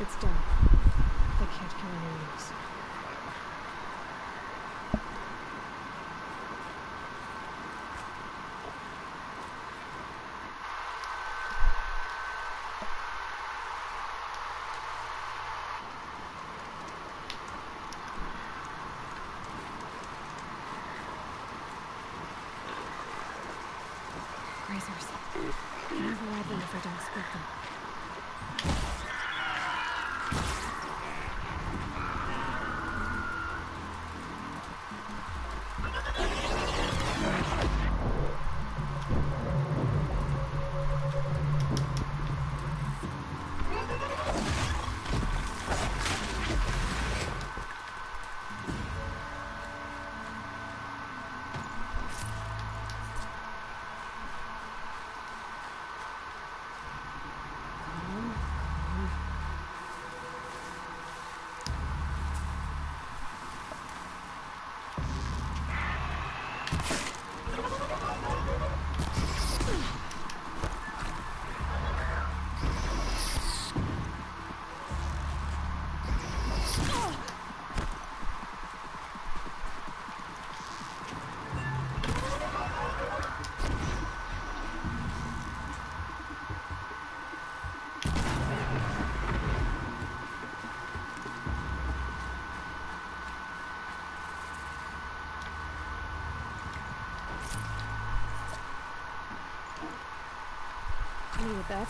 It's done. They can't kill anyone else. Grazers. Can never ride them if I don't split them. I needed that.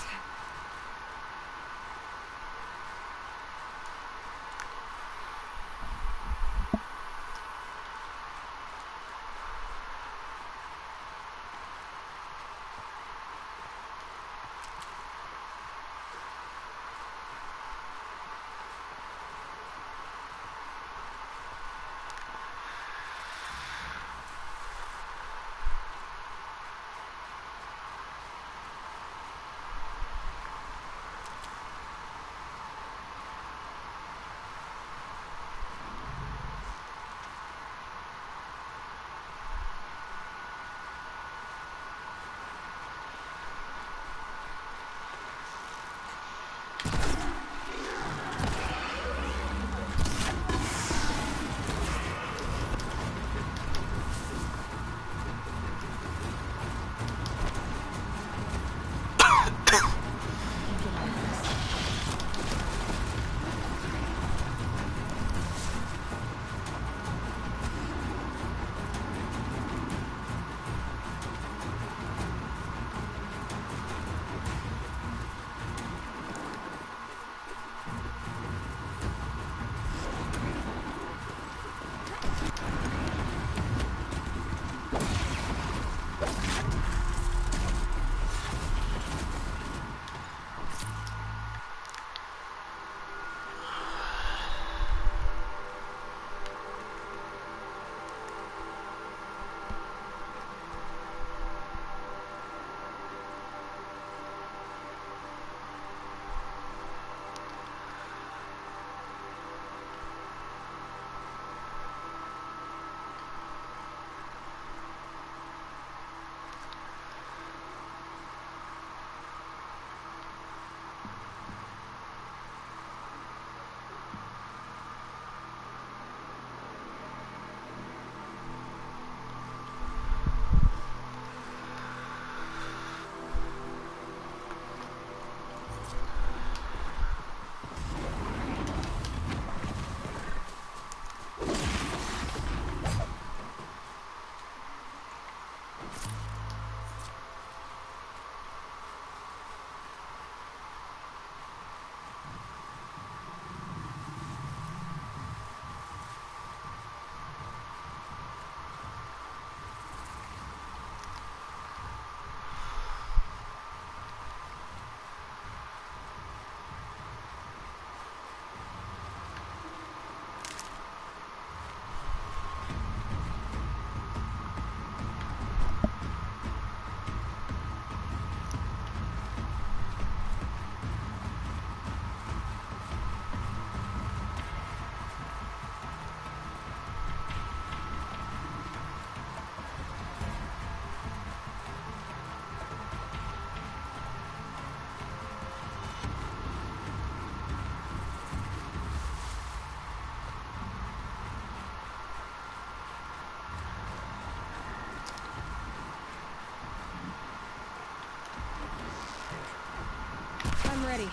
I'm ready.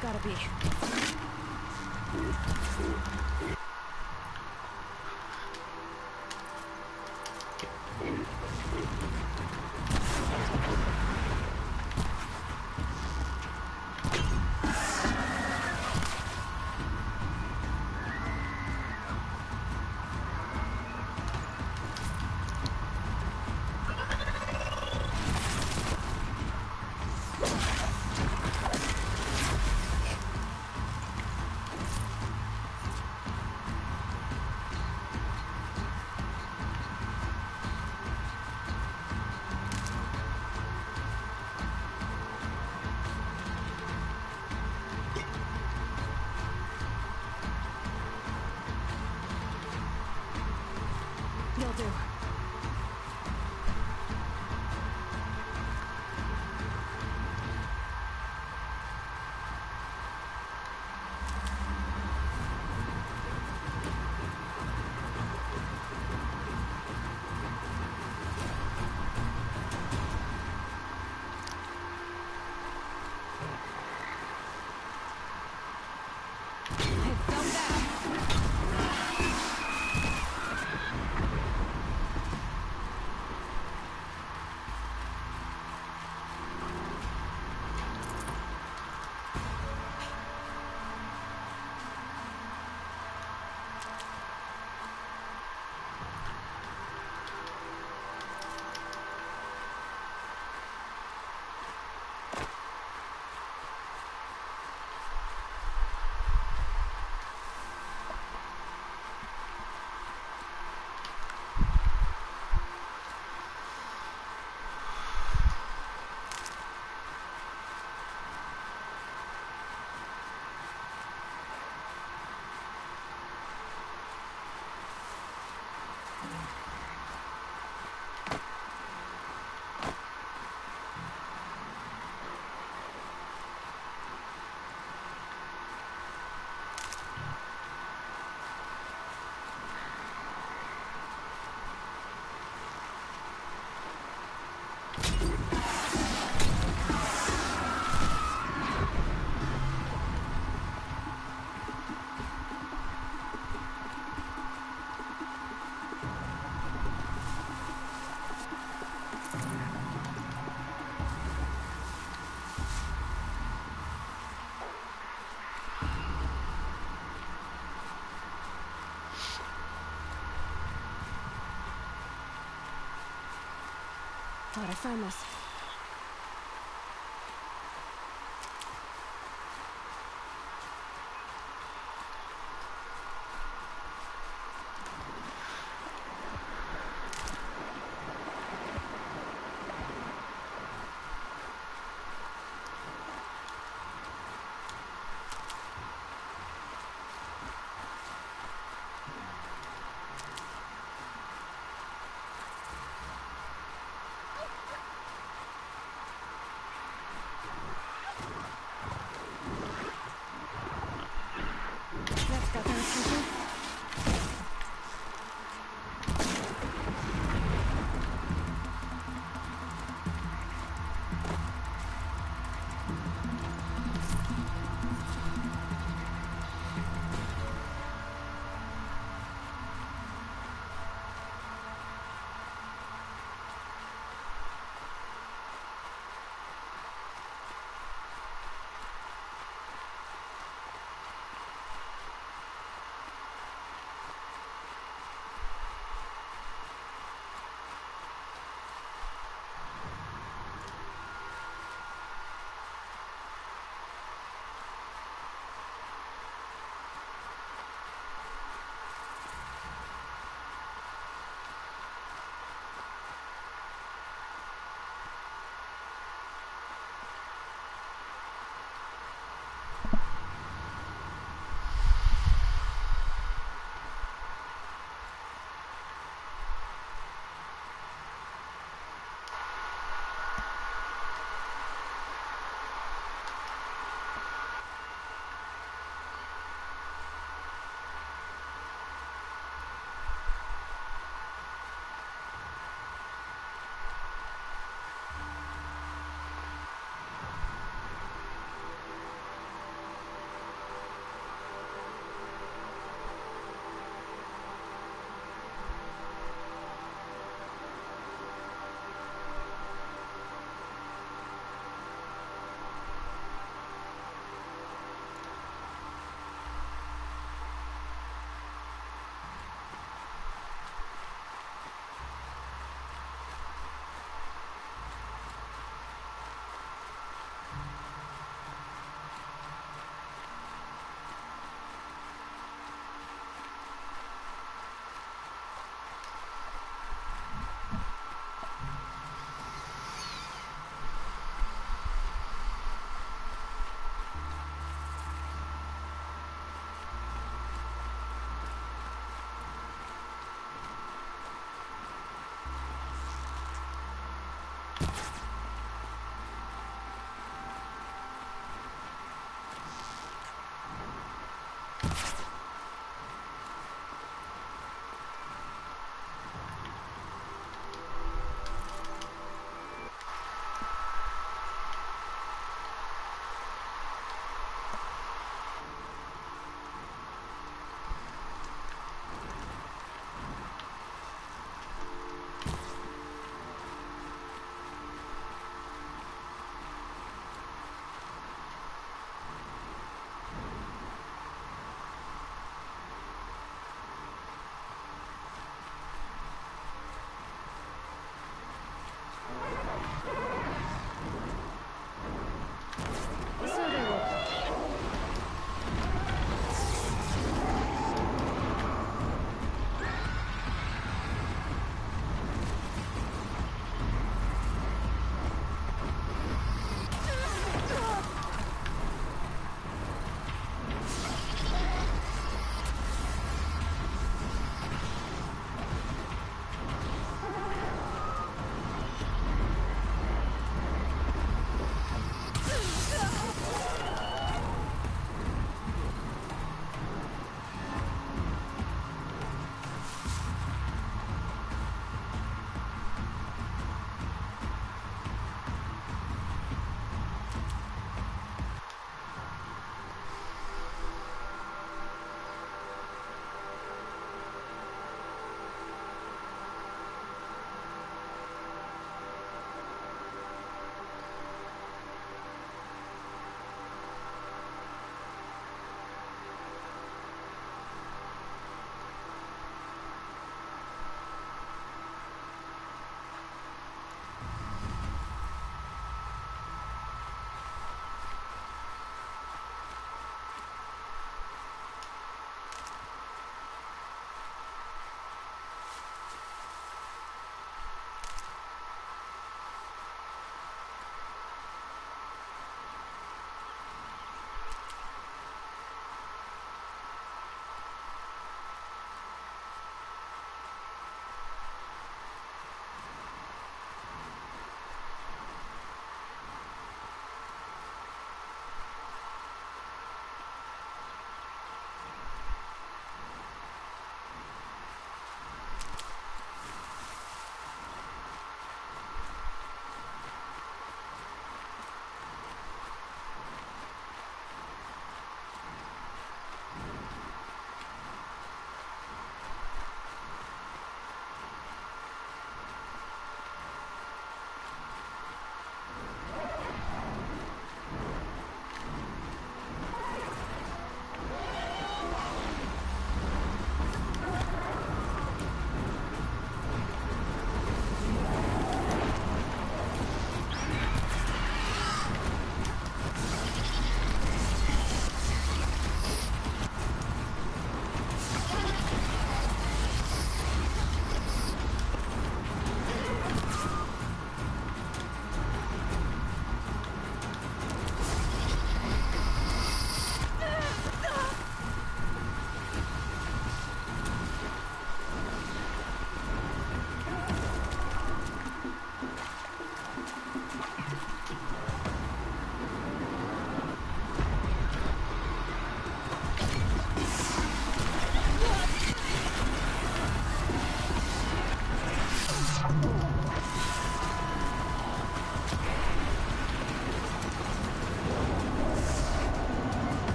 Gotta be. You'll do. I felt that. Thought I found this.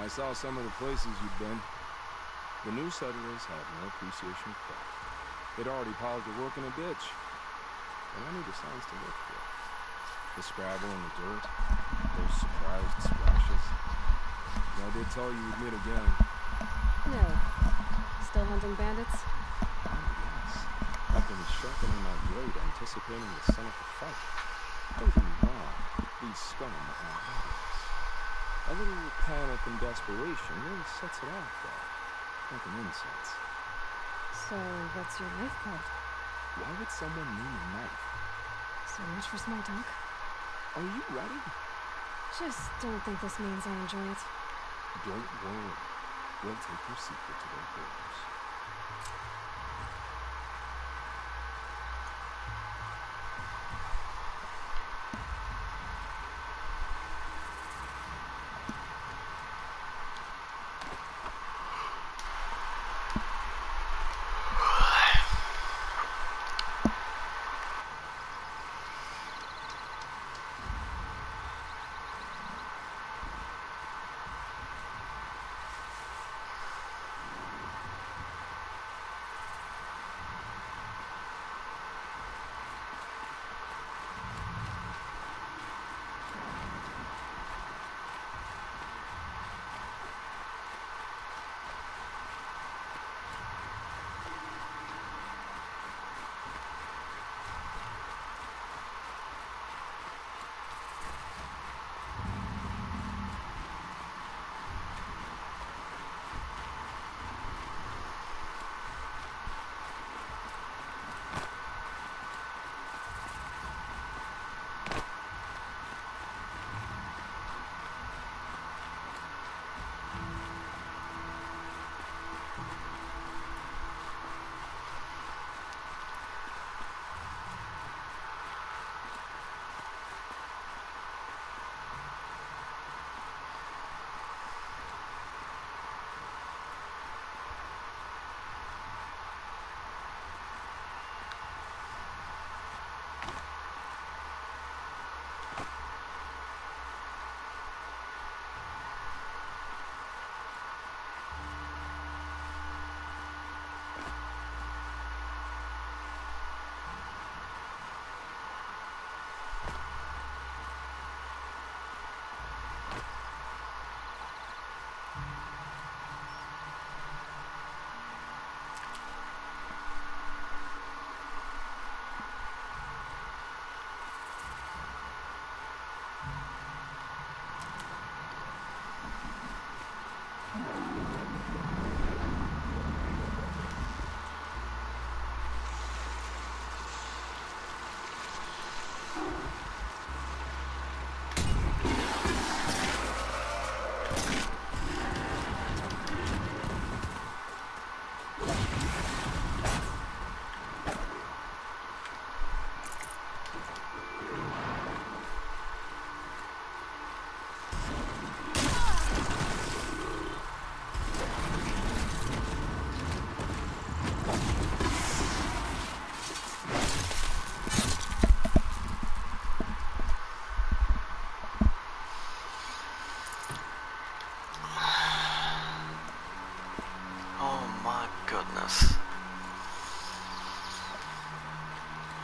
I saw some of the places you've been. The new settlers have no appreciation for craft. They'd already paused their work in a ditch. And I need the signs to look for. The scrabble in the dirt. Those surprised splashes. I did tell you we'd meet again. No. Still hunting bandits? Oh, yes. I've been sharpening my blade, anticipating the son of the fight. Don't get me wrong. These scum are obvious. A little panic and desperation really sets it off, though. Like an incense. So, what's your knife called? Why would someone need a knife? So much for small talk. Are you ready? Just don't think this means I enjoy it. Don't worry. We'll take your secret to their quarters.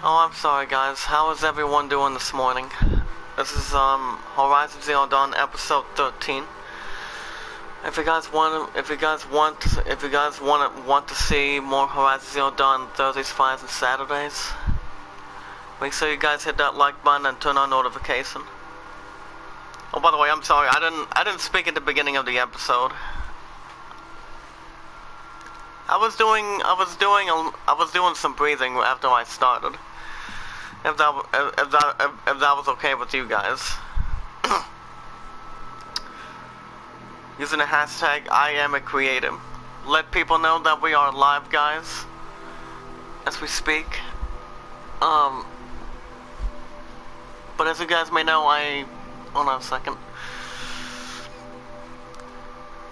Oh, I'm sorry guys, how is everyone doing this morning? This is Horizon Zero Dawn episode 13. If you guys want to see more Horizon Zero Dawn Thursdays, Fridays, and Saturdays, make sure you guys hit that like button and turn on notification. Oh, by the way, I'm sorry, I didn't speak at the beginning of the episode. I was doing some breathing after I started. If that was okay with you guys. Using the hashtag #IamACreative. Let people know that we are live, guys, as we speak. But as you guys may know, hold on a second.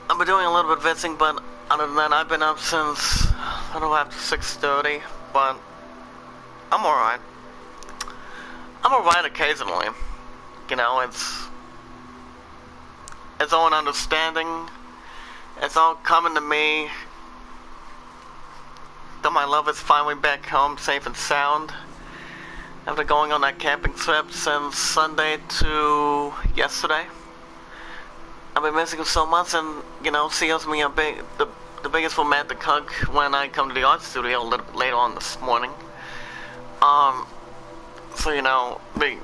I've been doing a little bit of visiting, but other than that, I've been up since, I don't know, after 6:30, but I'm alright. I'm alright occasionally. You know, it's all an understanding It's all coming to me. That my love is finally back home, safe and sound. After going on that camping trip since Sunday to yesterday. I've been missing him so much, and you know, she owes me the biggest romantic hug when I come to the art studio a little bit later on this morning. So you know, we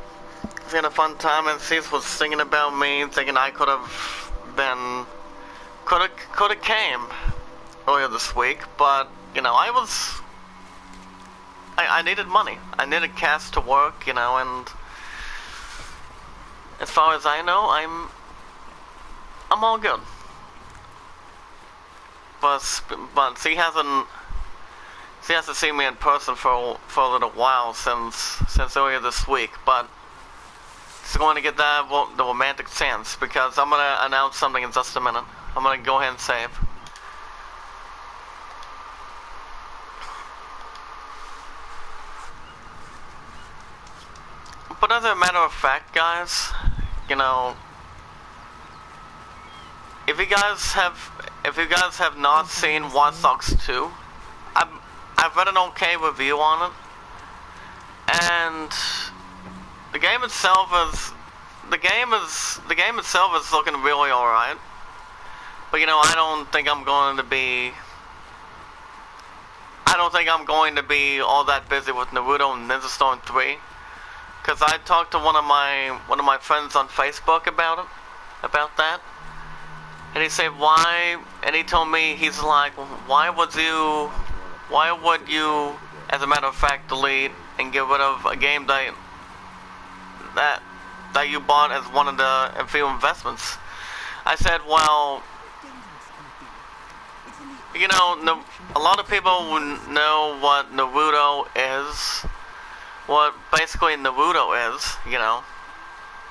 had a fun time, and she was thinking about me, thinking I could have came earlier this week, but you know, I needed money. I needed cash to work, you know, and as far as I know, I'm all good. But she hasn't seen me in person for a little while since earlier this week, but she's going to get the romantic chance, because I'm gonna announce something in just a minute. I'm gonna go ahead and save. But as a matter of fact, guys, you know, if you guys have not seen Watch Dogs 2, I've read an okay review on it, and the game itself is looking really alright. But you know, I don't think I'm going to be all that busy with Naruto and Ninja Storm 3. Because I talked to one of my friends on Facebook about that, and he said why, and he told me, he's like, why would you, as a matter of fact, delete and get rid of a game that you bought as one of the few investments? I said, well, you know, a lot of people know what Naruto is. What basically Naruto is, you know.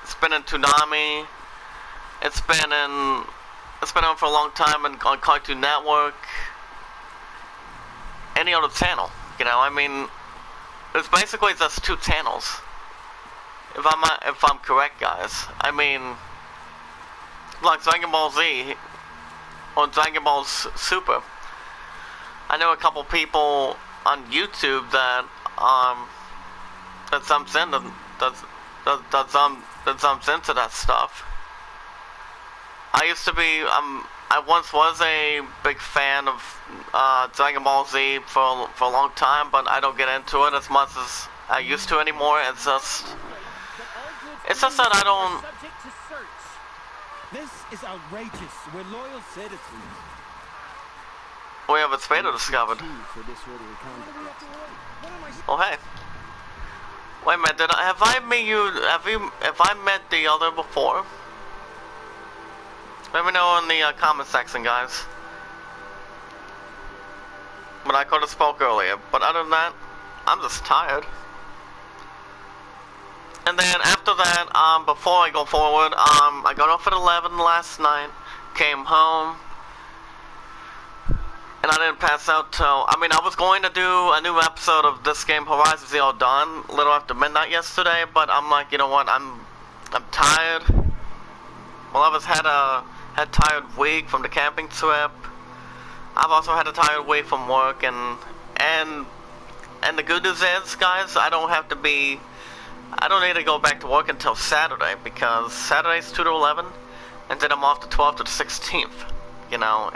It's been in Toonami. It's been on for a long time on Cartoon Network. Any other channel, you know. I mean, it's basically just two channels. If I'm correct, guys. I mean, like Dragon Ball Z or Dragon Ball Super. I know a couple people on YouTube that jumps into that stuff. I once was a big fan of Dragon Ball Z for a long time, but I don't get into it as much as I used to anymore. It's just that I don't. This is outrageous. We're loyal citizens. We have a Vader discovered. Oh hey. Wait a minute, have I met the other before? Let me know in the comment section, guys. But I could have spoke earlier, but other than that, I'm just tired. And then after that, before I go forward, I got off at 11 last night, came home, and I didn't pass out till, I mean, I was going to do a new episode of this game, Horizon Zero Dawn, a little after midnight yesterday, but I'm like, you know what, I'm tired. Well, I had a tired week from the camping trip. I've also had a tired week from work, and the good news is, guys, I don't need to go back to work until Saturday, because Saturday's 2 to 11, and then I'm off the 12th to the 16th. You know,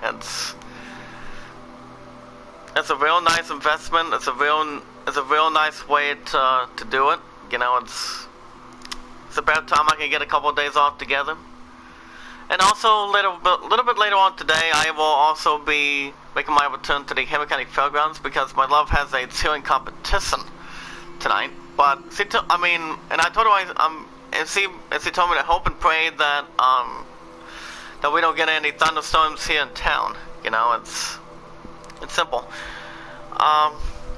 it's a real nice investment. It's a real nice way to do it. You know, it's about time I can get a couple of days off together. And also, a little bit later on today, I will also be making my return to the Hamilton County Fairgrounds, because my love has a cheering competition tonight. But and I told her and she told me to hope and pray that that we don't get any thunderstorms here in town. You know, it's simple.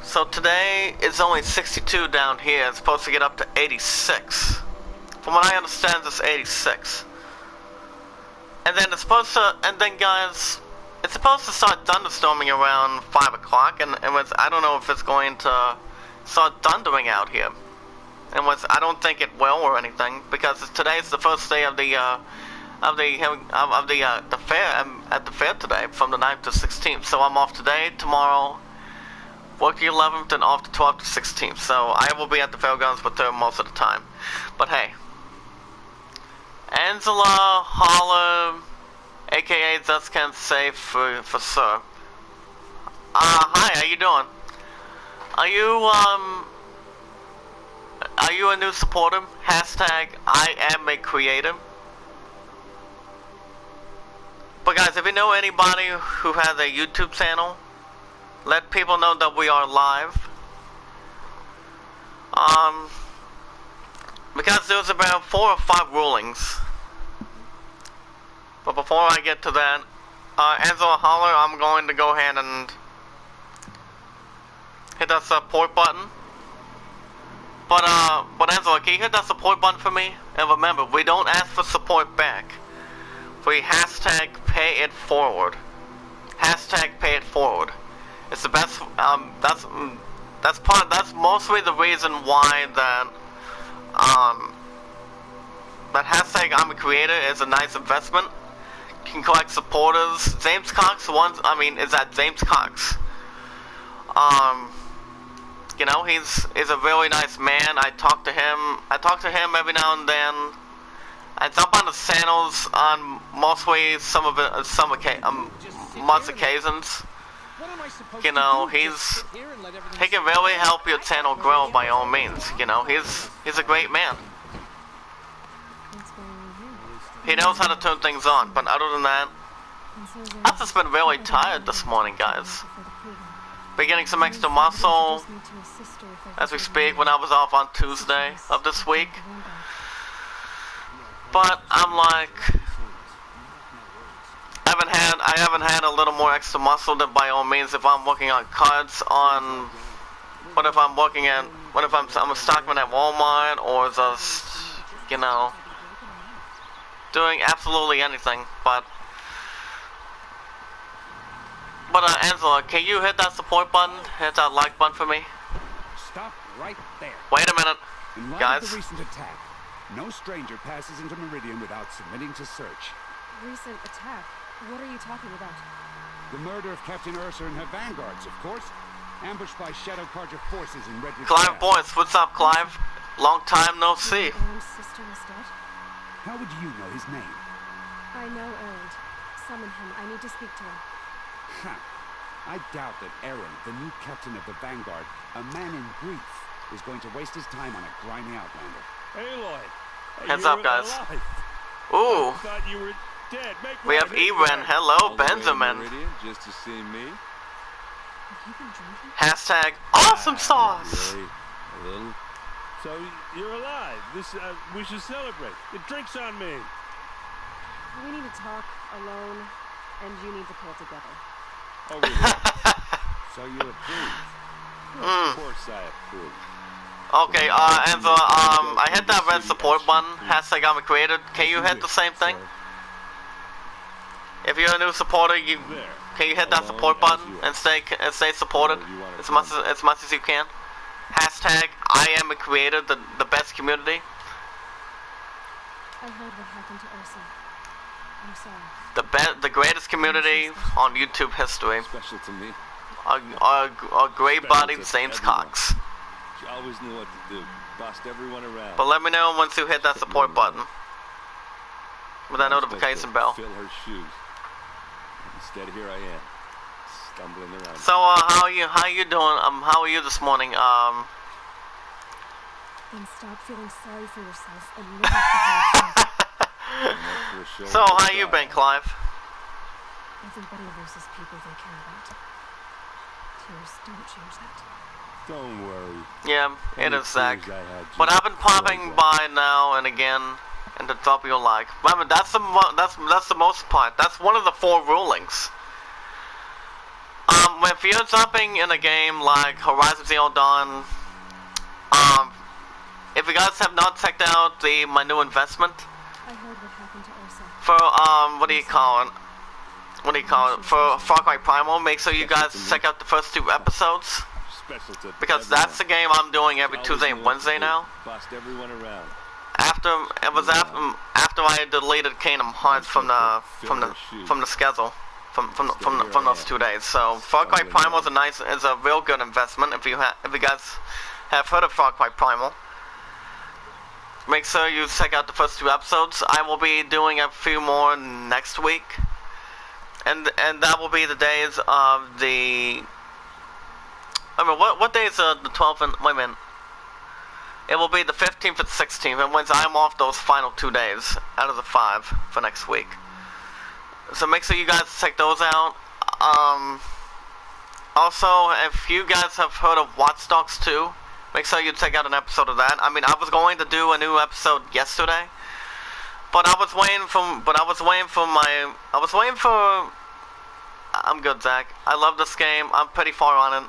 So today it's only 62 down here. It's supposed to get up to 86. From what I understand, it's 86. And then guys, it's supposed to start thunderstorming around 5 o'clock, and I don't know if it's going to start thundering out here. And I don't think it will or anything, because today's the first day of the the fair. I'm at the fair today from the 9th to 16th. So I'm off today, tomorrow, work the 11th, and off the 12th to 16th. So I will be at the fairgrounds with her most of the time. But hey, Angela Holler, aka Just Can't Say for Sir. Hi, how you doing? Are you a new supporter? Hashtag I am a creator. But guys, if you know anybody who has a YouTube channel, let people know that we are live. Because there's about 4 or 5 rulings. But before I get to that, Angela Holler, I'm going to go ahead and hit that support button. But Angela, can you hit that support button for me? And remember, we don't ask for support back. We hashtag pay it forward. Hashtag pay it forward. It's the best. That's mostly the reason why that that hashtag I'm a creator is a nice investment. You can collect supporters. James Cox is that James Cox. You know, he's a really nice man. I talk to him every now and then. I jump on the channels on mostly most occasions. You know, he can really help your channel grow by all means. You know, he's a great man. He knows how to turn things on, but other than that, I've just been really tired this morning, guys. Beginning some extra muscle as we speak when I was off on Tuesday of this week. But I'm like, I haven't had a little more extra muscle than by all means if I'm working on cards on, what if I'm a stockman at Walmart or just, you know, doing absolutely anything. But Angela, can you hit that support button? Hit that like button for me? Stop right there. Wait a minute, In light guys. of the recent attack, no stranger passes into Meridian without submitting to search. Recent attack? What are you talking about? The murder of Captain Ursa and her vanguards, of course. Ambushed by Shadow Carja forces in Redwood Clive Pass. Boyce, what's up, Clive? Long time no see. Aaron's sister is dead? How would you know his name? I know Erend. Summon him. I need to speak to him. Ha! I doubt that Aaron, the new captain of the Vanguard, a man in grief, is going to waste his time on a grimy outlander. Aloy. Heads up, guys. Ooh. I thought you were dead. We have Eren. Hello, Benjamin. Just to see me. Have you been drinking? Hashtag awesome sauce. Really? A little. So you're alive. We should celebrate. The drink's on me. We need to talk alone, and you need to pull together. Oh, really? So you approve? Of course I approve. Okay, Angela, I hit that red support button. Hashtag I'm a creator. Can you hit the same thing? If you're a new supporter, can you hit that support button and stay supported as much as you can? Hashtag I am a creator, the best community. I heard what happened to Ursa. I'm sorry. The greatest community on YouTube history. Special to me. A great body, James Cox. She always knew what to do. Bossed everyone around. But let me know once you hit that support button with that notification bell. Fill her shoes. Instead, here I am, stumbling around. So, how are you doing? How are you this morning? Then stop feeling sorry for yourself and live up to So, how you been, Clive? Everybody loses people they care about. Tears don't change that. Don't worry. Yeah, it is, Zach. Tears I had But just I've been popping by now and again, and to drop you a like. Remember, that's the most part. That's one of the 4 rulings. If you're jumping in a game like Horizon Zero Dawn, if you guys have not checked out my new investment I heard what happened to Ursa. for what do you call it? For Far Cry Primal, make sure you guys check out the first 2 episodes. special to Because that's the game I'm doing every Tuesday and Wednesday now. Bossed everyone around. after I deleted Kingdom Hearts from the schedule, from those 2 days. So Far Cry Primal is a real good investment. If you guys have heard of Far Cry Primal, make sure you check out the first 2 episodes. I will be doing a few more next week, and that will be the days of the. I mean, what days are the 12th and wait a minute. It will be the 15th and 16th, and once I'm off those final 2 days out of the 5 for next week. So make sure you guys check those out. Also, if you guys have heard of Watch Dogs 2, make sure you check out an episode of that. I mean, I was going to do a new episode yesterday, but I was waiting for. I'm good, Zach. I love this game. I'm pretty far in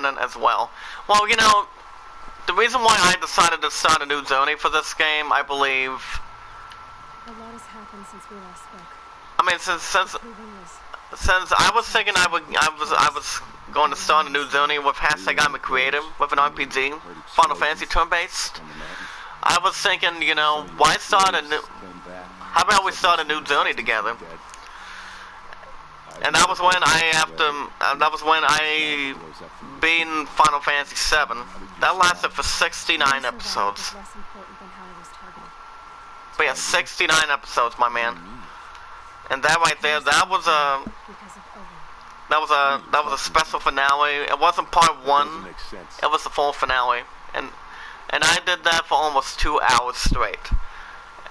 it as well. Well, you know, the reason why I decided to start a new journey for this game, I believe. A lot has happened since we last spoke. I mean, since I was thinking I was going to start a new journey with hashtag I'm a creative with an RPG, Final Fantasy turn-based. I was thinking, you know, why start a new? How about we start a new journey together? And that was when I beat Final Fantasy VII. That lasted for 69 episodes. But yeah, 69 episodes, my man. And that right there, that was a special finale. It wasn't part 1. It was the full finale. And I did that for almost 2 hours straight.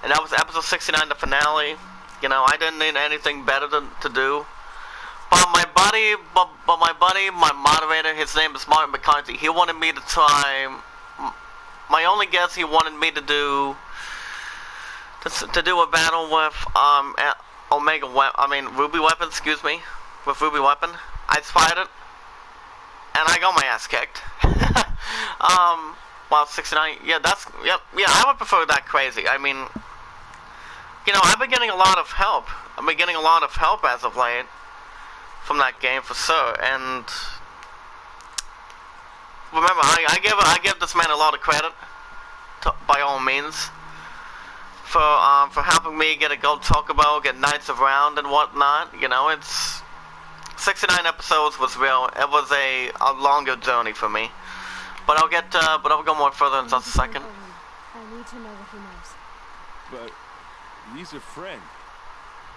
And that was episode 69, the finale. You know, I didn't need anything better to do. But my buddy, my moderator, his name is Martin McCarthy. He wanted me to try. My only guess, he wanted me to do a battle with Ruby Weapon. Excuse me, with Ruby Weapon. I tried it, and I got my ass kicked. Wow, 69. Yeah, I would prefer that crazy. I mean, you know, I've been getting a lot of help. I've been getting a lot of help as of late from that game for sure, and remember, I give this man a lot of credit, by all means, for helping me get a gold Chocobo, get Knights of Round and whatnot. You know, it's 69 episodes was real. It was a longer journey for me, but I'll go more further in just a second. I need to know what he knows. But he's a friend.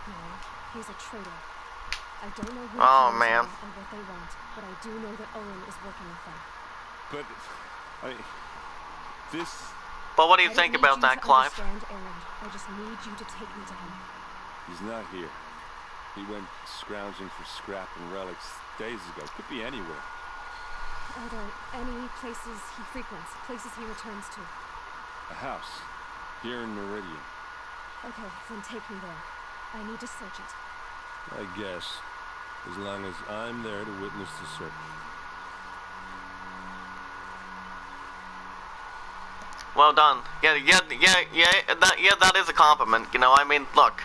No, he's a traitor. I don't know who or what they want, but I do know that Owen is working with them. But this. But what do you think about that, Clive? I just need you to take me to him. He's not here. He went scrounging for scrap and relics days ago. Could be anywhere. Are there any places he frequents? Places he returns to? A house. Here in Meridian. Okay, then take me there. I need to search it. I guess. As long as I'm there to witness the search. Well done. That is a compliment. You know, I mean, look.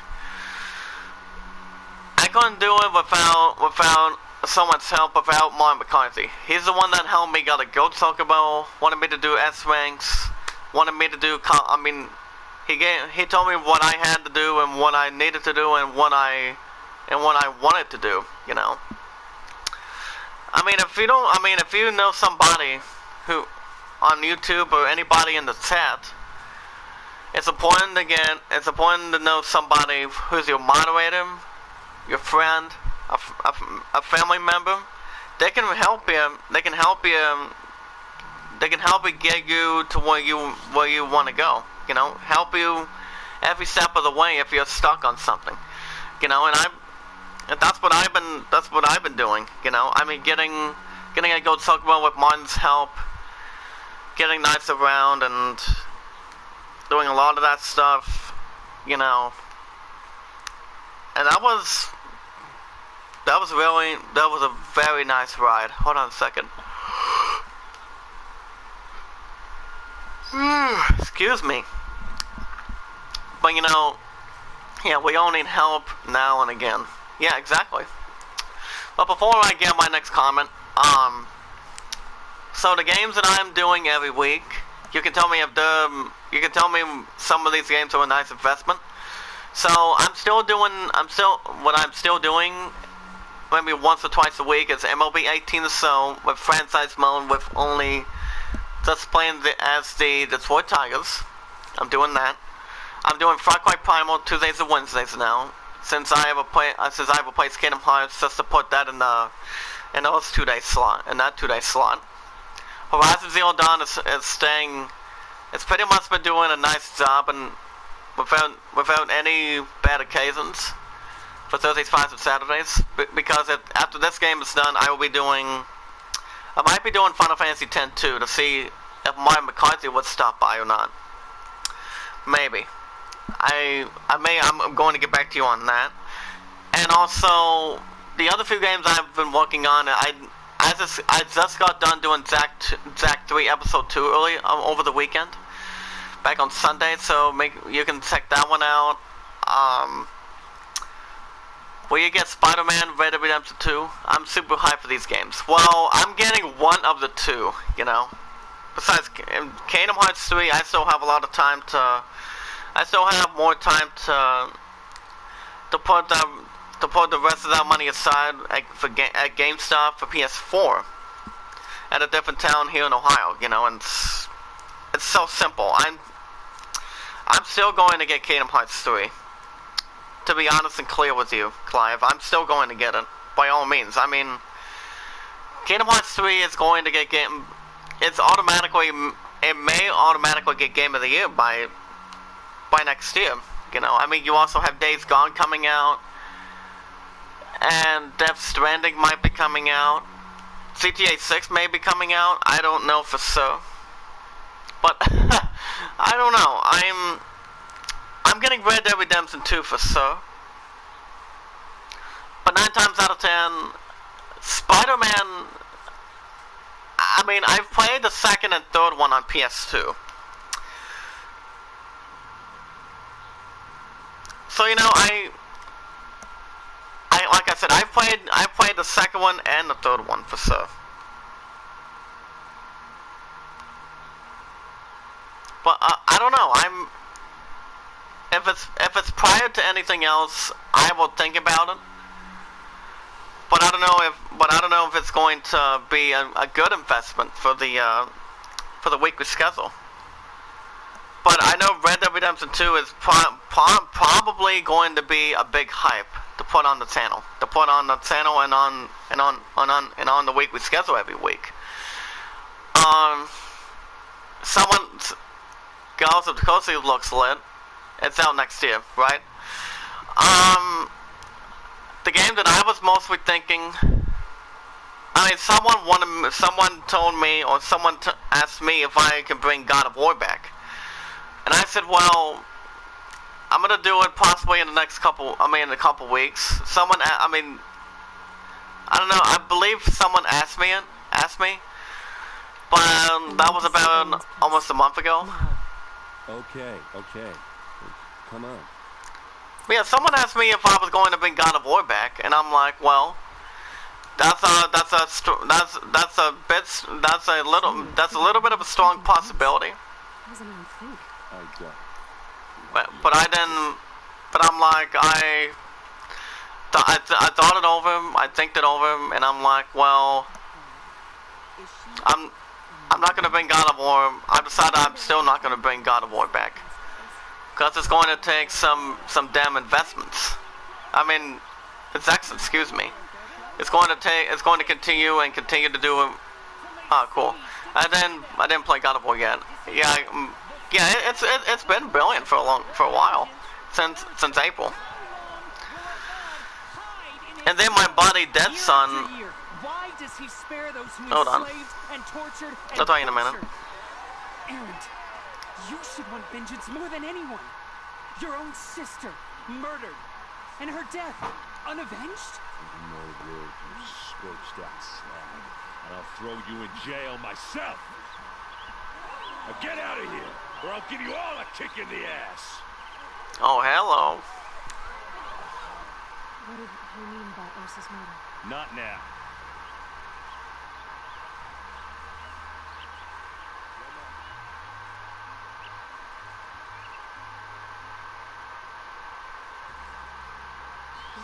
I couldn't do it without someone's help, without Martin McCarthy. He's the one that helped me, got a gold Chocobo, wanted me to do S-ranks, wanted me to do, he told me what I had to do and what I needed to do and what I wanted to do, you know. If you know somebody who on YouTube or anybody in the chat, it's important to know somebody who's your moderator, your friend, a family member. They can help you. They can help you get you to where you want to go. You know, help you every step of the way if you're stuck on something. You know, and that's what I've been doing. You know, I mean, getting a gold Chocobo with Martin's help, getting Knights of Round, and doing a lot of that stuff. You know, and that was a very nice ride. Hold on a second. Excuse me. But you know, yeah, we all need help now and again. Yeah, exactly. But before I get my next comment, so the games that I'm doing every week, you can tell me if you can tell me some of these games are a nice investment. So what I'm still doing, maybe once or twice a week, is MLB 18 or so with franchise mode, with only just playing as the Detroit Tigers. I'm doing that. I'm doing Far Cry Primal Tuesdays and Wednesdays now, since I have replaced Kingdom Hearts, just to put that in those 2-day slot, in that 2-day slot. Horizon Zero Dawn is staying. It's pretty much been doing a nice job, and without any bad occasions for Thursdays, Fridays, and Saturdays. Because after this game is done, I might be doing Final Fantasy X too, to see if Mario McCarthy would stop by or not. Maybe. I'm going to get back to you on that. And also, the other few games I've been working on, I just got done doing Zack 3 Episode 2 early over the weekend, back on Sunday, so you can check that one out. Where you get Spider-Man, Red Dead Redemption 2. I'm super hyped for these games. Well, I'm getting one of the two, you know. Besides Kingdom Hearts 3, I still have a lot of time to. I still have more time to put the rest of that money aside at GameStop for PS4 at a different town here in Ohio, you know, and it's so simple. I'm still going to get Kingdom Hearts 3. To be honest and clear with you, Clive, I'm still going to get it, by all means. I mean, Kingdom Hearts 3 is going to get it may automatically get Game of the Year by next year, you know. I mean, you also have Days Gone coming out, and Death Stranding might be coming out. GTA 6 may be coming out. I don't know for sure, but I don't know. I'm getting Red Dead Redemption 2 for sure, but 9 times out of 10, Spider-Man. I mean, I've played the second and third one on PS2. So, you know, like I said, I played the second one and the third one for sure. But I don't know. If it's prior to anything else, I will think about it. But I don't know if it's going to be a good investment for the weekly schedule. But I know Red Dead Redemption 2 is probably going to be a big hype to put on the channel, and on the weekly schedule every week. Girls of the Coast looks lit. It's out next year, right? The game that I was mostly thinking. I mean, someone told me, or someone asked me if I could bring God of War back. And I said, well, I'm gonna do it possibly in a couple weeks. I don't know, I believe someone asked me, but that was about almost a month ago. Okay. Come on. Yeah, someone asked me if I was going to bring God of War back, and I'm like, well, that's a little bit of a strong possibility. But I'm like, I thought it over, I think it over, and I'm like, well, I'm not gonna bring God of War. I decided I'm still not gonna bring God of War back, because it's going to take some damn investments. I mean, excuse me. It's going to continue to do. Cool. I didn't play God of War yet. Yeah, it's been brilliant for a while, since April. And then my buddy Dead Son. Hold on. I'll tell you in a minute. Erend, you should want vengeance more than anyone. Your own sister murdered, and her death unavenged. No word, you scorched out slag, and I'll throw you in jail myself. Now get out of here, or I'll give you all a kick in the ass. Oh, hello. What did he mean by Ursa's murder? Not now.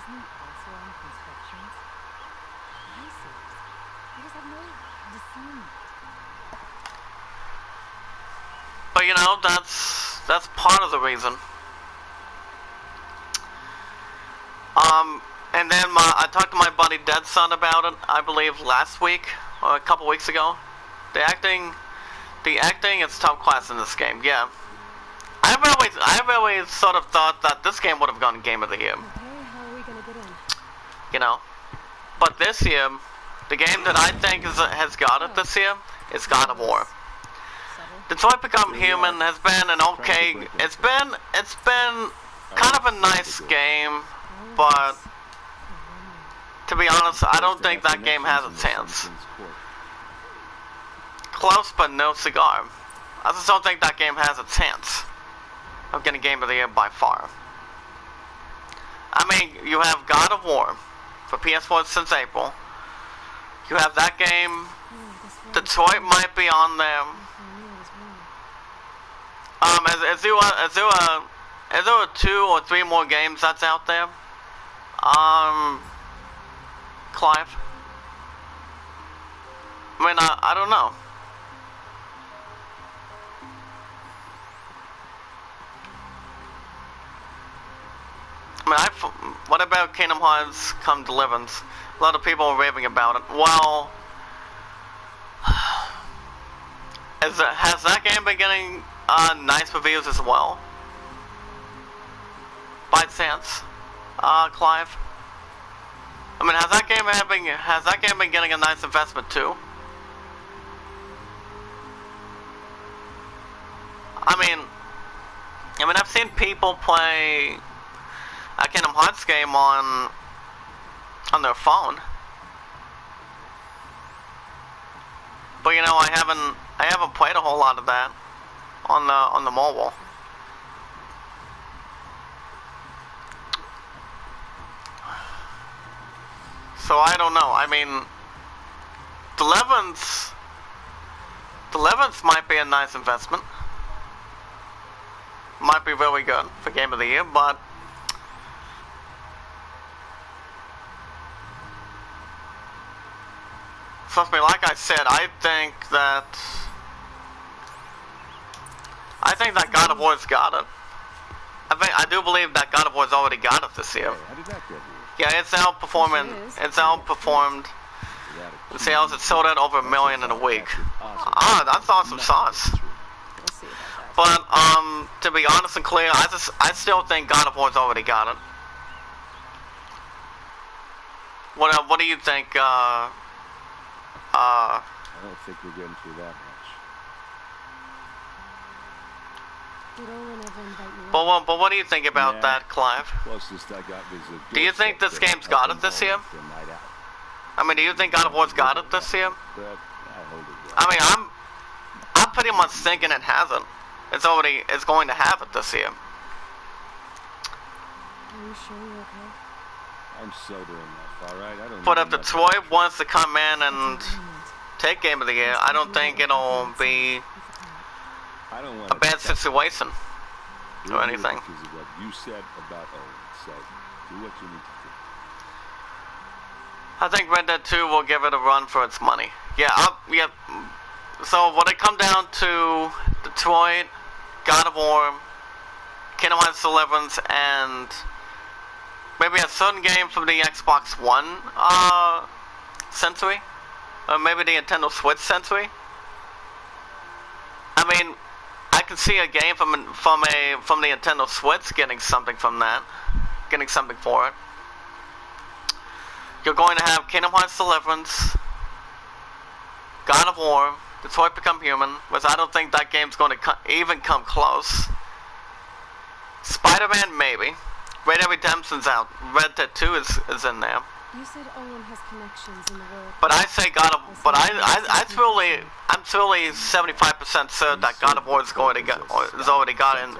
Isn't he also on constructions? I see. He just have no discernment. But you know, that's part of the reason. And then I talked to my buddy Dead Son about it, I believe last week, or a couple weeks ago. The acting is top class in this game, yeah. I really sort of thought that this game would have gone Game of the Year. Okay, how are we gonna get in? You know? But this year, the game that I think has got it this year is God of War. Detroit Become Human has been an okay, it's been kind of a nice game, but to be honest, I don't think that game has a chance. Close, but no cigar. I just don't think that game has a chance of getting Game of the Year by far. I mean, you have God of War for PS4 since April. You have that game. Detroit might be on there. Is there 2 or 3 more games that's out there? Clive? I mean, I don't know. I mean, what about Kingdom Hearts Come Deliverance? A lot of people are raving about it. Well, has that game been getting nice reviews as well? By chance, Clive? I mean, has that game been getting a nice investment too? I mean, I've seen people play a Kingdom Hearts game on their phone, but you know, I haven't played a whole lot of that on the mobile. So I don't know. I mean, Deliverance might be a nice investment. Might be really good for Game of the Year, but trust me, like I said, I think that God of War's got it. I do believe that God of War's already got it this year. Hey, how did that get here? Yeah, it's outperformed the sales. It sold out over 1 million in a week. Ah, that's awesome sauce. We'll see about that. But to be honest and clear, I still think God of War's already got it. What do you think? I don't think we're getting through that much. Did Olin ever invite you? But what do you think about that, Clive? Closest I got was a Do you think this game's got it this year? I mean, do you think God of War's got it this year? But I hold it. I mean, I'm pretty much thinking it hasn't. It's going to have it this year. Are you sure you're okay? I'm sober enough, all right? I don't. But need if enough Detroit wants to come in and take Game of the Year, I don't think it'll be I don't want a bad situation or anything. Because of what you said about Owen, so do what you need to do. I think Red Dead 2 will give it a run for its money. Yeah, so when it come down to Detroit, God of War, Kingdom Hearts Deliverance, and maybe a certain game from the Xbox One century, or maybe the Nintendo Switch century. I mean, I can see a game from the Nintendo Switch getting something from that, getting something for it. You're going to have Kingdom Hearts Deliverance, God of War, Detroit Become Human, which I don't think that game's going to even come close. Spider-Man, maybe. Red Dead Redemption's out. Red Dead 2 is in there. You said Olin has connections in the world. But I say I'm truly 75% certain that God of War is already got in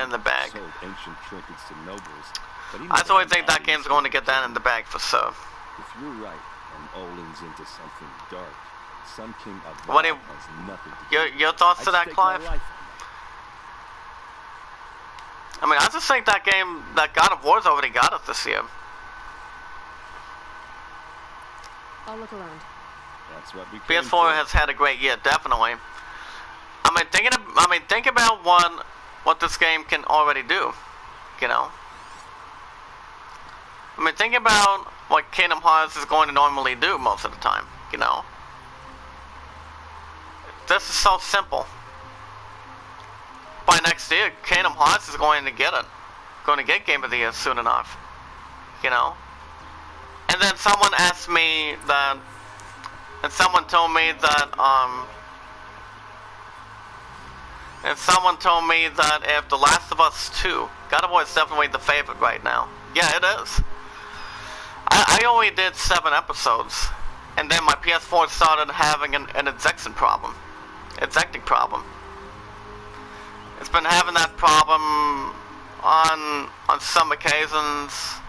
the bag. Sold ancient trinkets to nobles, but he I never totally had think that bodies game's going to get that in the bag for sure. If you're right, and Olin's into something dark, Sun King of What do you- has nothing to do. Your thoughts I'd to that, stake my Clive? life on I mean, I just think that God of War's already got it this year. I'll look around. That's what we came PS4 for. has had a great year, definitely. Think about what this game can already do, you know. Think about what Kingdom Hearts is going to normally do most of the time, you know. This is so simple. By next year, Kingdom Hearts is going to get it. Going to get Game of the Year soon enough, you know. And then someone asked me that, and someone told me that, if The Last of Us 2, God of War is definitely the favorite right now. Yeah, it is. I only did 7 episodes, and then my PS4 started having an ejecting problem. It's been having that problem on some occasions,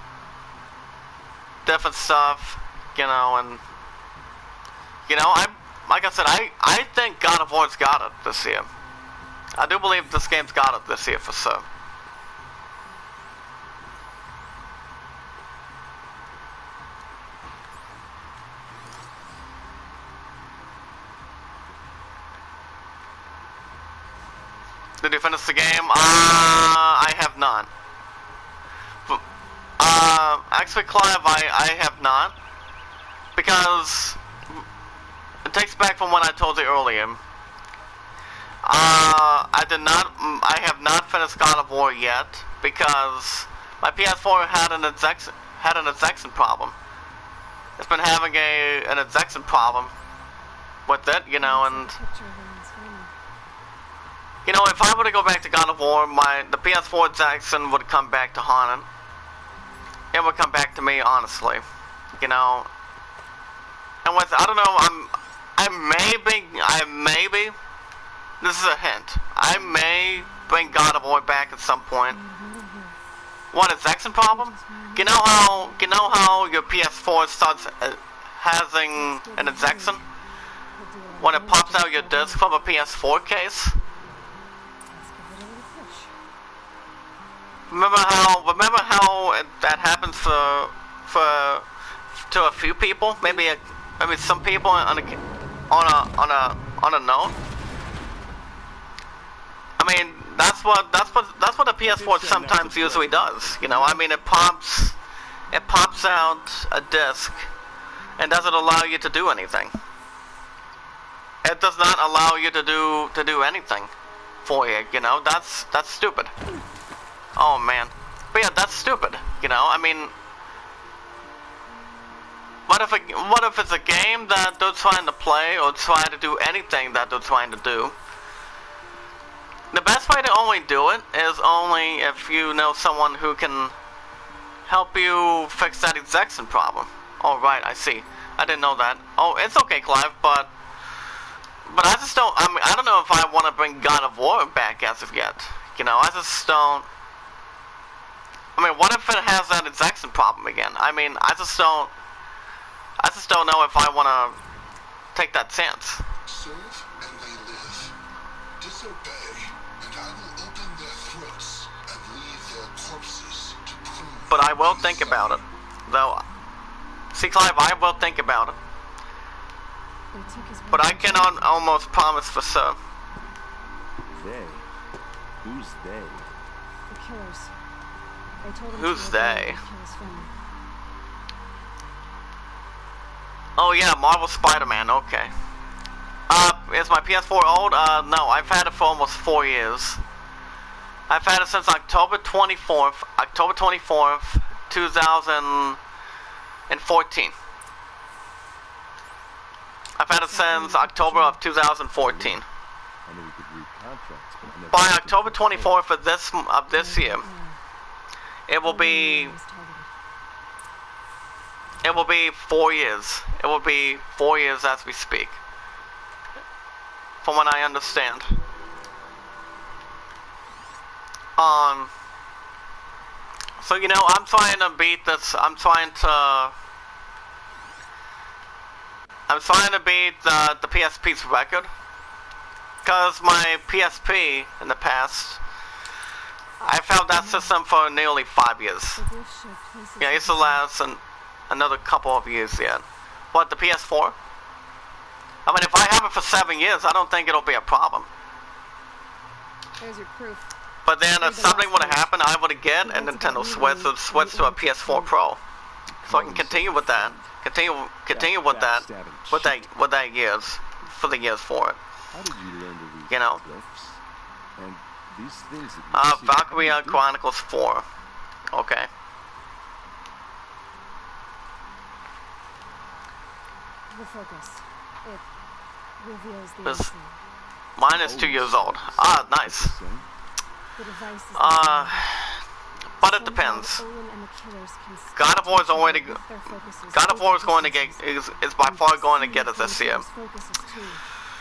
different stuff, you know, and you know, like I said, I think God of War's got it this year. I do believe this game's got it this year for sure. Did you finish the game? I have not. Actually, Clive, I have not. Because it takes back from what I told you earlier. I have not finished God of War yet because my PS4 had an ejection problem. It's been having an ejection problem with it, you know, and you know, if I were to go back to God of War, the PS4 ejection would come back to haunt it. It would come back to me, honestly, you know. And with, I don't know, I maybe, this is a hint, I may bring God of War back at some point. What, ejection problem? You know how your PS4 starts having an ejection when it pops out your disc from a PS4 case? Remember how that happens to a few people? Maybe some people on a note. I mean, that's what the PS4 sometimes usually does. You know, I mean, it pops out a disc and doesn't allow you to do anything. It does not allow you to do anything for you. You know, that's stupid. Oh man, but yeah, that's stupid. You know, I mean, what if it's a game that they're trying to play or try to do anything that they're trying to do? The best way to only do it is only if you know someone who can help you fix that ejection problem. Oh right, I see. I didn't know that. Oh, it's okay, Clive, but I just don't. I mean, I don't know if I want to bring God of War back as of yet. You know, I just don't. I mean, what if it has that ejection problem again? I mean, I just don't know if I want to take that chance. Serve and they live. Disobey, and I will open their throats and leave their corpses to prove. But I will think about it, though. See, Clive, I will think about it. But I cannot almost promise for sure. They? Who's they? The killers. I told him Who's to they? kill his family. Oh yeah, Marvel Spider-Man, okay. Is my PS4 old? No, I've had it for almost 4 years. I've had it since October 24th, 2014. I've had it since October of 2014. I knew we could read contracts, but I never By October 24th of this year, it will be 4 years. It will be 4 years as we speak. From what I understand. So you know, I'm trying to beat this. I'm trying to beat the PSP's record. Because my PSP in the past, I've held that system for nearly 5 years. Yeah, it used to last another couple of years yet. What, the PS4? I mean, if I have it for 7 years, I don't think it'll be a problem. There's your proof. But then if something would have happened, I would get a Nintendo Switch to a PS4 Pro, so I can continue with that. Continue with that years for the years for it. How did you learn to read You know. glyphs? And these things that you see, Valkyria how do you do Chronicles 4. Okay. The focus. It reveals the This- unseen. Mine is 2 years old. Ah, nice. it? The device is But it depends. Olin and the killers can God of War is already. their focuses God of War is going to over get is by far going to get us this year. focuses too.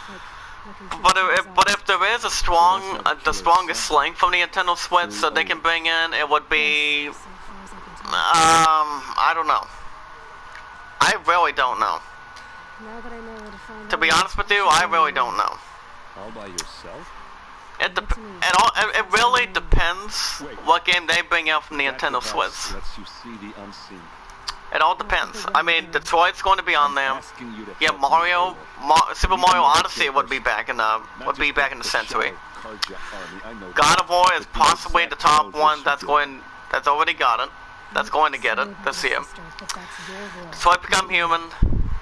Like But if there is a strong the strongest link from the Nintendo Switch that they can bring in, it would be so far as I can tell. I don't know. I really don't know. Now that I know where to find To be Olin, honest with you, I really don't know. All by yourself? It really depends what game they bring out from the That Nintendo device Switch. lets you see the unseen. It all depends. I mean, Detroit's going to be on there. Asking you to Yeah, help me Super Mario Odyssey would be back in the century. God of War is possibly the top one that's already got it. That's going to get it this year. But that's your world. Detroit Become Human,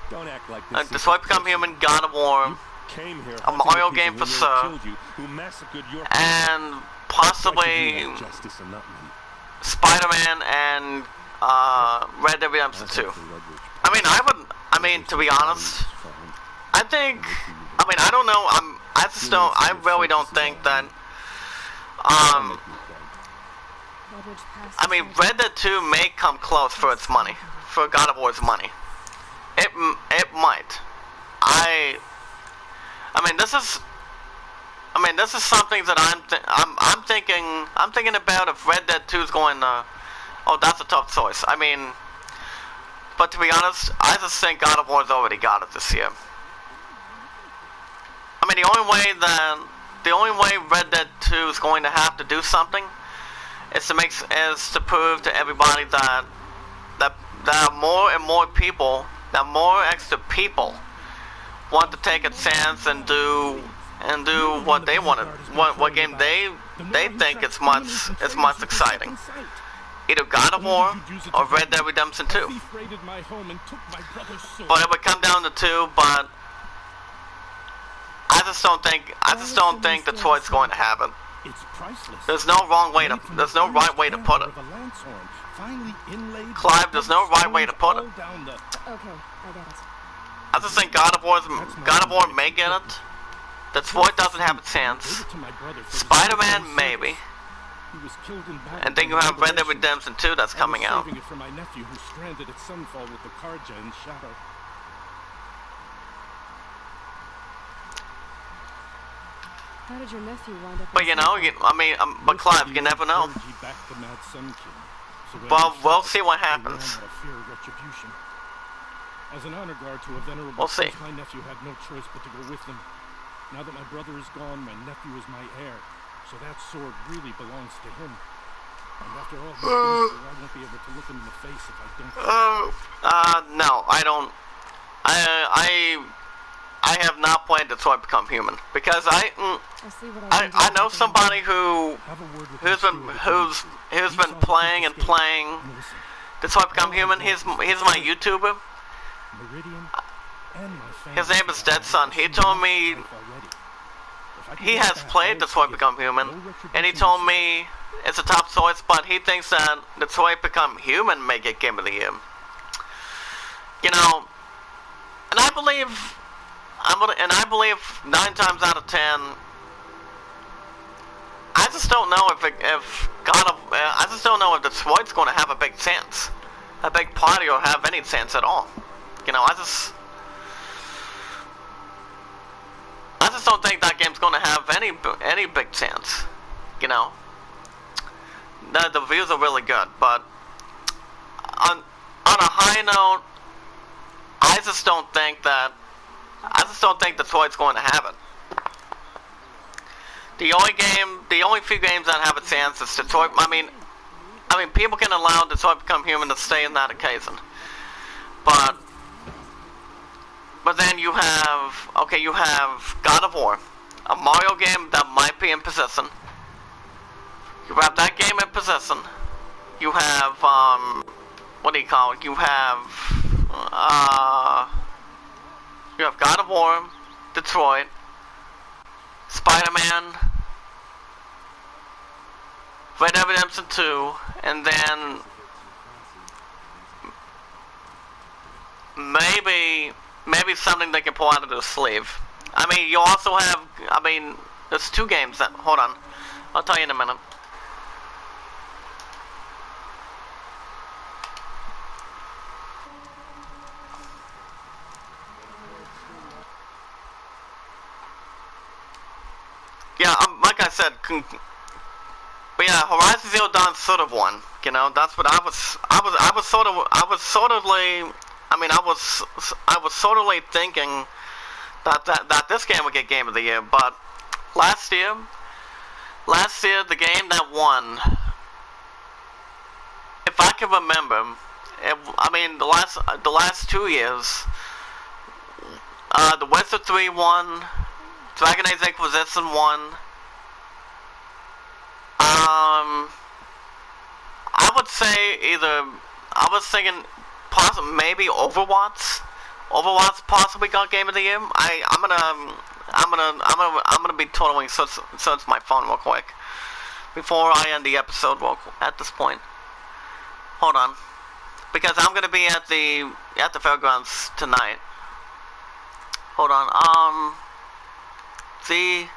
Don't act like this. Detroit Become Human, God of War, Came here a Mario hunting the game people for who Sir, killed you, who massacred your and Like possibly you have justice and not me. Spider-Man and Red Dead Redemption 2. I mean, to be honest, I don't know, I really don't think that, Ledridge passed I mean, Red Dead 2 may come close for its money, for God of War's money. It might. This is something that I'm thinking about if Red Dead 2 is going to, oh, that's a tough choice. I mean, but to be honest, I just think God of War's already got it this year. I mean, the only way Red Dead 2 is going to have to do something is to prove to everybody that more and more people, that more extra people want to take a chance and do what they want to, what game they think is much exciting. Either God of War or Red Dead Redemption 2. But it would come down to 2, but I just don't think Detroit's going to have it. It's priceless. There's no right way to put it. Clive, there's no right way to put it. Okay, I get it. I just think God of War may get it. Detroit doesn't have a chance. Spider-Man maybe. And then you have Red Dead Redemption 2 that's coming out. Saving it for my nephew who's stranded at Sunfall with the Karja and Shadow. How did your nephew wind up? But but Clive, you never know. Well, we'll see what happens. As an honor guard to a venerable We'll see. my nephew had no choice but to go with them. Now that my brother is gone, my nephew is my heir, so that sword really belongs to him. And after all he's been through, I won't be able to look him in the face if I don't. No, I don't. I have not played Detroit Become Human because I know somebody who's been playing Detroit Become Human. He's my YouTuber. His name is Dead Son. He told me he has played Detroit Become Human, and he told me it's a top choice, but he thinks that Detroit Become Human may get Game of the Year. You know, and I believe 9 times out of 10, I just don't know I just don't know if Detroit's going to have a big chance, a big party, or have any chance at all. You know, I just don't think that game's going to have any big chance. You know, the views are really good, but on a high note, I just don't think Detroit's going to have it. The only few games that have a chance is Detroit. I mean, people can allow Detroit Become Human to stay in that occasion, but But then you have, okay, you have God of War, a Mario game that might be in possession. You have that game in possession. You have, what do you call it? You have God of War, Detroit, Spider-Man, Red Dead Redemption 2, and then maybe something they can pull out of their sleeve. I mean, you also have, I mean, there's 2 games that, hold on, I'll tell you in a minute. Yeah, like I said, but yeah, Horizon Zero Dawn sort of won. You know, that's what I was sort of thinking that this game would get Game of the Year. But last year, the game that won, if I can remember, I mean the last 2 years, The Witcher 3 won. Dragon Age Inquisition won. I would say either, I was thinking possibly maybe Overwatch. Overwatch possibly got Game of the Year. I'm gonna be totaling search my phone real quick before I end the episode at this point. Hold on, because I'm gonna be at the fairgrounds tonight. Hold on. See,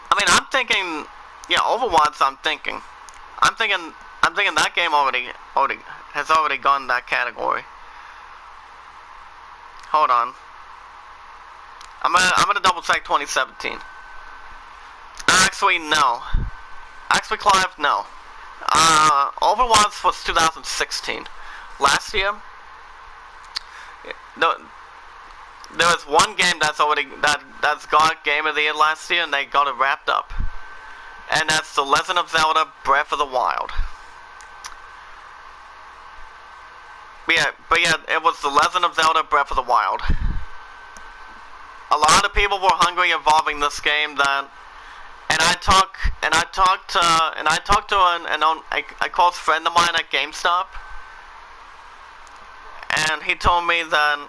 I mean, I'm thinking, yeah, Overwatch. I'm thinking that game has already gone that category. Hold on. I'm gonna double check 2017. Actually, no. Actually, Clive, no. Overwatch was 2016. Last year, there was one game that's got Game of the Year last year, and they got it wrapped up. And that's The Legend of Zelda: Breath of the Wild. But yeah, it was The Legend of Zelda: Breath of the Wild. A lot of people were hungry involving this game that, and I talked to a close friend of mine at GameStop, and he told me that,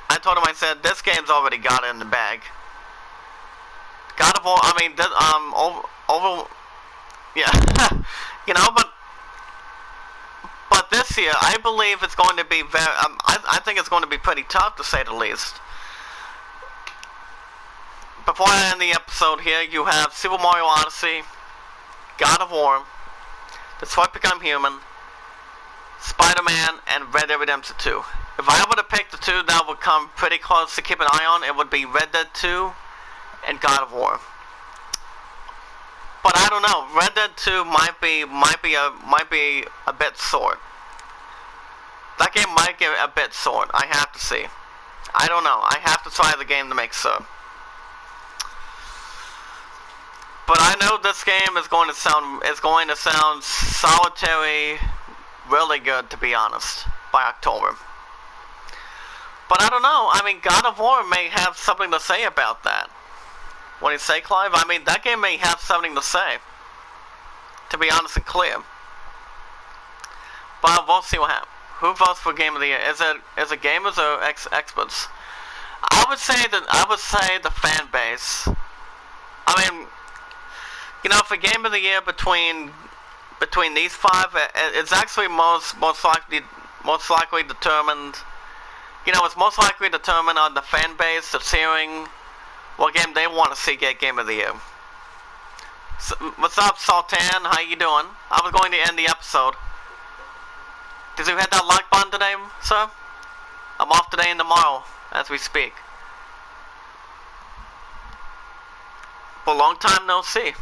I told him, I said, this game's already got it in the bag. God of War, I mean, yeah, you know, but this year, I believe it's going to be very, I think it's going to be pretty tough, to say the least. Before I end the episode here, you have Super Mario Odyssey, God of War, Detroit Become Human, Spider-Man, and Red Dead Redemption 2. If I were to pick the 2 that would come pretty close to keep an eye on, it would be Red Dead 2 and God of War. But I don't know. Red Dead 2 might be a bit short. That game might get a bit short. I have to see. I don't know. I have to try the game to make sure. But I know this game is going to sound solitary, really good, to be honest, by October. But I don't know. I mean, God of War may have something to say about that. When you say, Clive, I mean, that game may have something to say, to be honest and clear. But we'll see what happens. Who votes for Game of the Year? Is it gamers or experts? I would say the fan base. I mean, you know, for Game of the Year between these 5, it's actually most likely determined. You know, it's most likely determined on the fan base that's hearing what game they want to see get Game of the Year. So, what's up, Sultan? How you doing? I was going to end the episode. Did you hit that like button today, sir? I'm off today and tomorrow, as we speak. For a long time no see.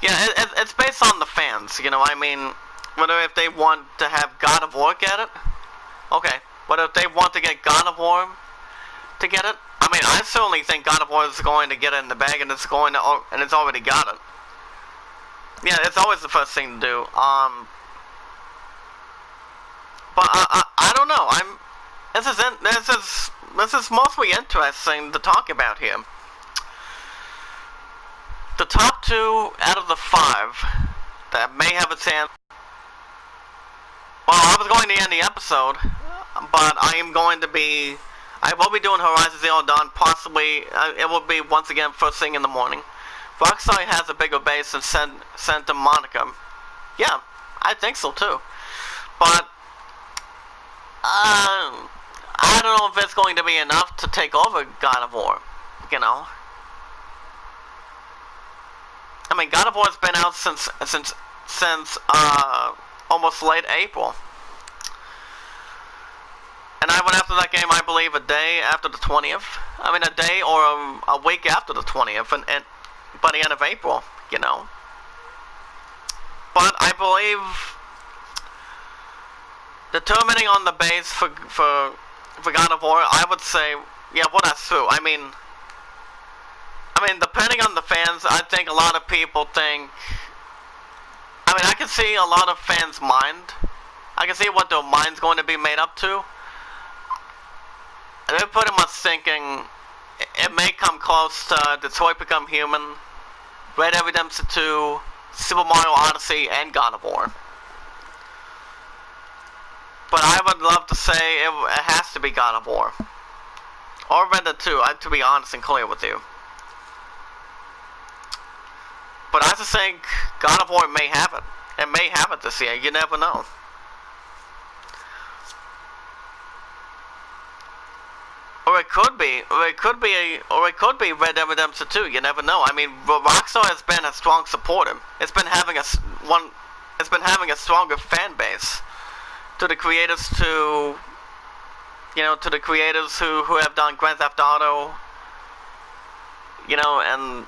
Yeah, it's based on the fans, you know. I mean, whether if they want to have God of War get it, okay. Whether if they want to get God of War to get it, I mean, I certainly think God of War is going to get it in the bag, and it's already got it. Yeah, it's always the first thing to do. But I don't know. This is this is mostly interesting to talk about here. The top 2 out of the 5 that may have a chance. Well, I was going to end the episode, but I will be doing Horizon Zero Dawn. Possibly, it will be once again first thing in the morning. Rockstar has a bigger base than Santa Monica. Yeah, I think so too. But I don't know if it's going to be enough to take over God of War. You know. I mean, God of War has been out since almost late April. And I went after that game, I believe, a day after the 20th. I mean, a day or a week after the 20th, and by the end of April, you know. But I believe determining on the base for God of War, I would say, yeah, well, that's true. I mean, depending on the fans, I think a lot of people think. I mean, I can see a lot of fans' mind. I can see what their mind's going to be made up to. They're pretty much thinking it may come close to Detroit Become Human, Red Dead Redemption 2, Super Mario Odyssey, and God of War. But I would love to say it has to be God of War. Or Red Dead 2, to be honest and clear with you. But I just think God of War may have it. It may have it this year, you never know. Or it could be Red Dead Redemption 2. You never know. I mean, Rockstar has been a strong supporter. It's been having a stronger fan base to the creators who have done Grand Theft Auto, you know, and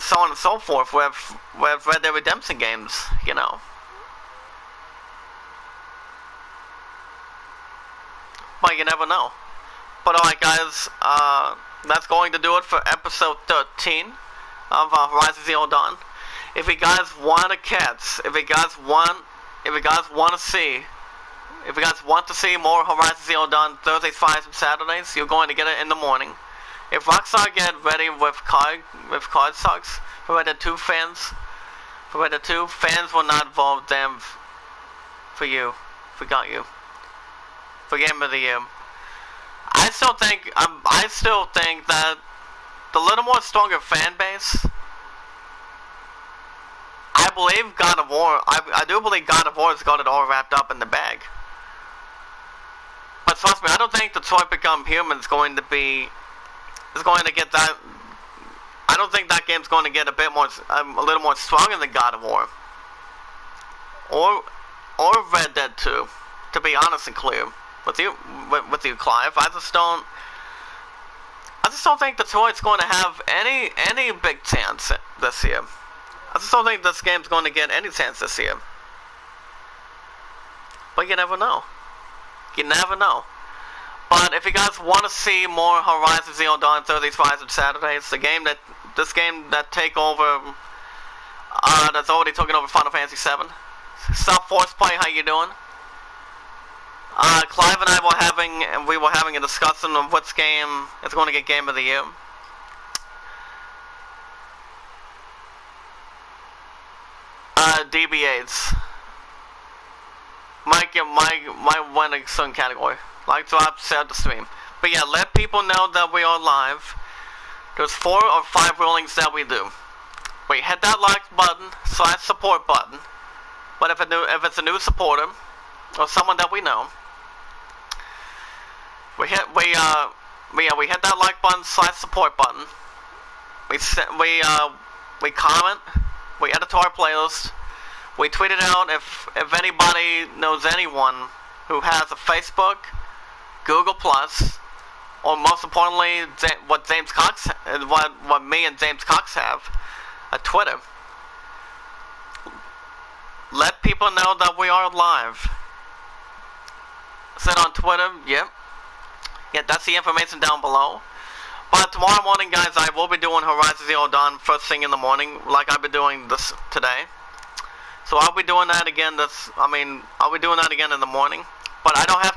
so on and so forth. With Red Dead Redemption games, you know. But you never know. But alright guys, that's going to do it for episode 13 of Horizon Zero Dawn. If you guys want to catch, if you guys want to see more Horizon Zero Dawn Thursdays, Fridays, and Saturdays, you're going to get it in the morning. If Rockstar get ready with card stocks for Red Dead 2 fans, fans will not vote them for you, for Game of the Year. I still think that the little more stronger fan base. I believe God of War. I do believe God of War has got it all wrapped up in the bag. But trust me, I don't think Detroit Become Human is going to get that. I don't think that game's going to get a little more stronger than God of War, or Red Dead 2. To be honest and clear with you, Clive, I just don't think Detroit's going to have any big chance this year. I just don't think this game's going to get any chance this year. But you never know. You never know. But if you guys want to see more Horizon Zero Dawn Thursdays, Fridays, and Saturdays, this game that that's already taken over Final Fantasy VII. Stop Force Play, how you doing? Clive and I were having a discussion of which game is going to get Game of the Year. DBAs. My winning soon category. Like, drop, share the stream. But yeah, let people know that we are live. There's 4 or 5 rulings that we do. We hit that like button / support button. But if it's a new supporter or someone that we know, we hit that like button / support button. We comment. We add it to our playlist. We tweet it out if anybody knows anyone who has a Facebook, Google Plus, or most importantly, what me and James Cox have, a Twitter. Let people know that we are live. Said on Twitter, yep. Yeah, that's the information down below. But tomorrow morning, guys, I will be doing Horizon Zero Dawn first thing in the morning, like I've been doing this today. So I'll be doing that again. I'll be doing that again in the morning. but I don't have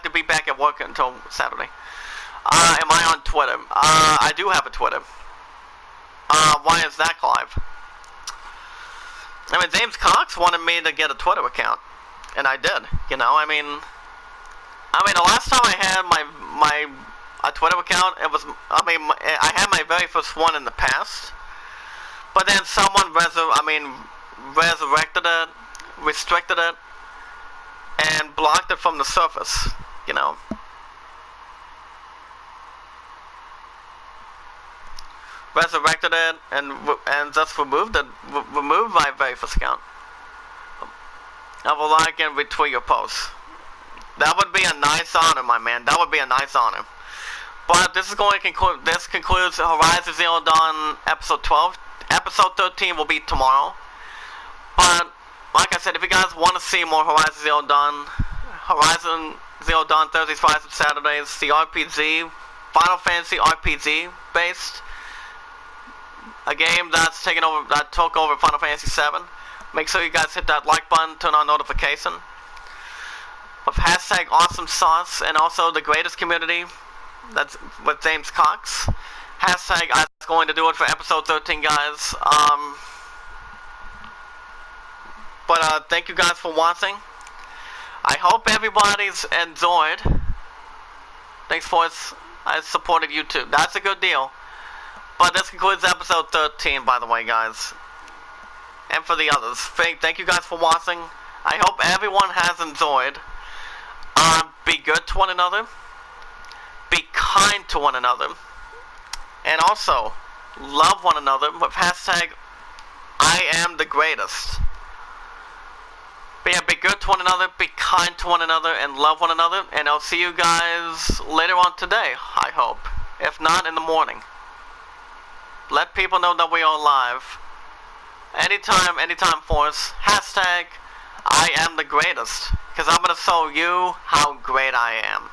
to be back at work until Saturday. Am I on Twitter? I do have a Twitter. Why is that, Clive? I mean, James Cox wanted me to get a Twitter account, and I did. You know, I mean, the last time I had a Twitter account, it was, I had my very first one in the past, but then someone resurrected it, restricted it, and blocked it from the surface. You know. Resurrected it and just removed my very first account. I will like and retweet your post. That would be a nice honor, my man. That would be a nice honor. But this is going to conclude. This concludes Horizon Zero Dawn episode 12. Episode 13 will be tomorrow. But like I said, if you guys want to see more Horizon Zero Dawn Thursdays, Fridays, and Saturdays, the RPG, Final Fantasy RPG based. A game that took over Final Fantasy VII. Make sure you guys hit that like button, turn on notification. With hashtag awesome sauce and also the greatest community. That's with James Cox. Hashtag I was going to do it for episode 13, guys. But thank you guys for watching. I hope everybody's enjoyed. Thanks for supported YouTube. That's a good deal. But this concludes episode 13, by the way, guys. And for the others. Thank you guys for watching. I hope everyone has enjoyed. Be good to one another. Be kind to one another. And also, love one another with hashtag I am the greatest. But yeah, be good to one another, be kind to one another, and love one another. And I'll see you guys later on today, I hope. If not, in the morning. Let people know that we are live. Anytime for us. Hashtag I am the greatest. Because I'm going to show you how great I am.